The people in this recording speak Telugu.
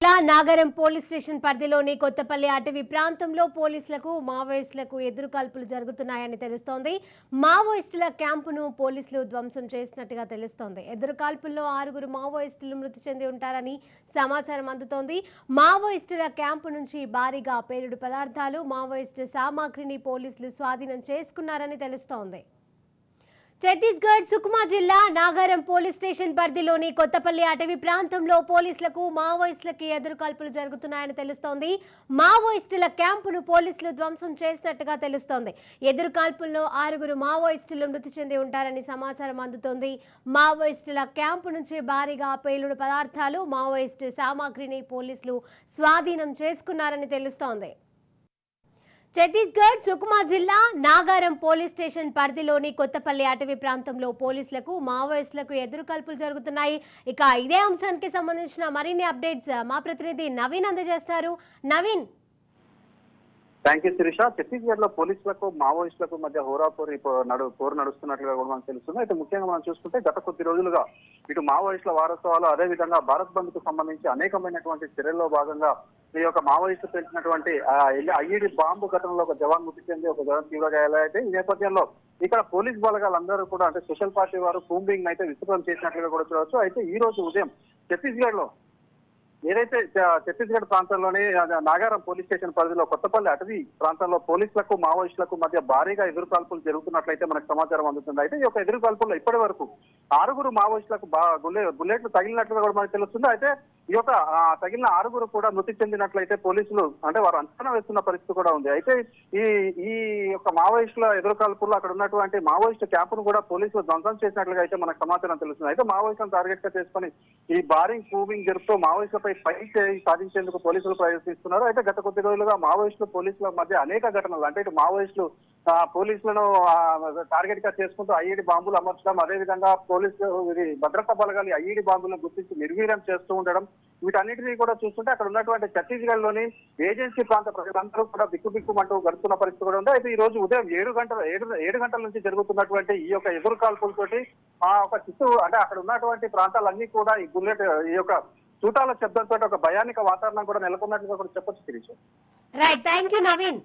నాగరం పోలీస్ స్టేషన్ పరిధిలోని కొత్తపల్లి అటవీ ప్రాంతంలో పోలీసులకు మావోయిస్టులకు ఎదురుకాల్పులు జరుగుతున్నాయని తెలుస్తోంది. మావోయిస్టుల క్యాంపును పోలీసులు ధ్వంసం చేసినట్టుగా తెలుస్తోంది. ఎదురుకాల్పుల్లో 6 మావోయిస్టులు మృతి చెంది ఉంటారని సమాచారం అందుతోంది. మావోయిస్టుల క్యాంపు నుంచి భారీగా పేలుడు పదార్థాలు, మావోయిస్టు సామాగ్రిని పోలీసులు స్వాధీనం చేసుకున్నారని తెలుస్తోంది. ఛత్తీస్గఢ్ సుకుమా జిల్లా నాగారం పోలీస్ స్టేషన్ పరిధిలోని కొత్తపల్లి అటవీ ప్రాంతంలో పోలీసులకు మావోయిస్టులకి ఎదురుకాల్పులు జరుగుతున్నాయని తెలుస్తోంది. మావోయిస్టుల క్యాంపును పోలీసులు ధ్వంసం చేసినట్టుగా తెలుస్తోంది. ఎదురుకాల్పుల్లో 6 మావోయిస్టులు మృతి చెంది ఉంటారని సమాచారం అందుతోంది. మావోయిస్టుల క్యాంపు నుంచి భారీగా పేలుడు పదార్థాలు, మావోయిస్టు సామాగ్రిని పోలీసులు స్వాధీనం చేసుకున్నారని తెలుస్తోంది. ఛత్తీస్గఢ్ సుకుమా జిల్లా నాగారం పోలీస్ స్టేషన్ పరిధిలోని కొత్తపల్లి అటవీ ప్రాంతంలో పోలీసులకు మావోయిస్టులకు ఎదురుకాల్పులు జరుగుతున్నాయి. ఇక ఇదే అంశానికి సంబంధించిన మరిన్ని అప్డేట్స్ మా ప్రతినిధి నవీన్ అందజేస్తారు. నవీన్. Thank you Sirisha. ఛత్తీస్గఢ్ లో పోలీసులకు మావోయిస్టులకు మధ్య హోరాపోరు పోరు నడుస్తున్నట్లుగా కూడా మనకు తెలుస్తుంది. అయితే ముఖ్యంగా మనం చూసుకుంటే గత కొద్ది రోజులుగా ఇటు మావోయిస్టుల వారోత్సవాలు, అదేవిధంగా భారత్ బంద్ కు సంబంధించి అనేకమైనటువంటి చర్యల్లో భాగంగా ఈ యొక్క మావోయిస్టు పేల్చినటువంటి ఐఈడి బాంబు ఘటనలో ఒక జవాన్ మృతి చెంది, ఒక జవాన్ తీవ్ర గాయాలైతే ఈ నేపథ్యంలో ఇక్కడ పోలీస్ బలగాలందరూ కూడా అంటే స్పెషల్ పార్టీ వారు కూంబింగ్ అయితే విస్తృతం చేసినట్లుగా కూడా చూడవచ్చు. అయితే ఈ రోజు ఉదయం ఛత్తీస్గఢ్ లో ఏదైతే ఛత్తీస్గఢ్ ప్రాంతంలోని నాగారం పోలీస్ స్టేషన్ పరిధిలో కొత్తపల్లి అటవీ ప్రాంతంలో పోలీసులకు మావోయిస్టులకు మధ్య భారీగా ఎదురుకాల్పులు జరుగుతున్నట్లయితే మనకు సమాచారం అందుతుంది. అయితే ఈ యొక్క ఎదురుకాల్పుల్లో ఇప్పటి వరకు 6 మావోయిస్టులకు బుల్లెట్లు తగిలినట్లుగా కూడా మనకు తెలుస్తుంది. అయితే ఈ యొక్క తగిలిన 6 కూడా మృతి చెందినట్లయితే పోలీసులు అంటే వారు అంచనా వేస్తున్న పరిస్థితి కూడా ఉంది. అయితే ఈ యొక్క మావోయిస్టుల ఎదురుకాల్పుల్లో అక్కడ ఉన్నటువంటి మావోయిస్టు క్యాంపును కూడా పోలీసులు ధ్వంసం చేసినట్లుగా అయితే మనకు సమాచారం తెలుస్తుంది. అయితే మావోయిస్టులను టార్గెట్ గా చేసుకుని ఈ బారింగ్ కూబింగ్ జరుపుతూ మావోయిస్టులపై సాధించేందుకు పోలీసులు ప్రయత్నిస్తున్నారు. అయితే గత కొద్ది రోజులుగా మావోయిస్టులు పోలీసుల మధ్య అనేక ఘటనలు అంటే ఇటు మావోయిస్టులు పోలీసులను టార్గెట్ గా చేసుకుంటూ ఐఈడి బాంబులు అమర్చడం, అదేవిధంగా పోలీసులు భద్రతా బలగాలు ఐఈడి బాంబులను గుర్తించి నిర్వీర్యం చేస్తూ ఉండడం, వీటన్నిటినీ కూడా చూస్తుంటే అక్కడ ఉన్నటువంటి ఛత్తీస్గఢ్ లోని ఏజెన్సీ ప్రాంత ప్రజలందరూ కూడా బిక్కుబిక్కుమంటూ గడుపుతున్న పరిస్థితి కూడా ఉంది. అయితే ఈ రోజు ఉదయం 7 గంటల నుంచి జరుగుతున్నటువంటి ఈ యొక్క ఎదురుకాల్పులతోటి ఒక చిత్తు అంటే అక్కడ ఉన్నటువంటి ప్రాంతాలన్నీ కూడా ఈ యొక్క చూటాల శబ్దంతో ఒక భయానిక వాతావరణం కూడా నెలకొన్నట్లుగా కూడా చెప్పొచ్చు Sirisha. Right, thank you Naveen.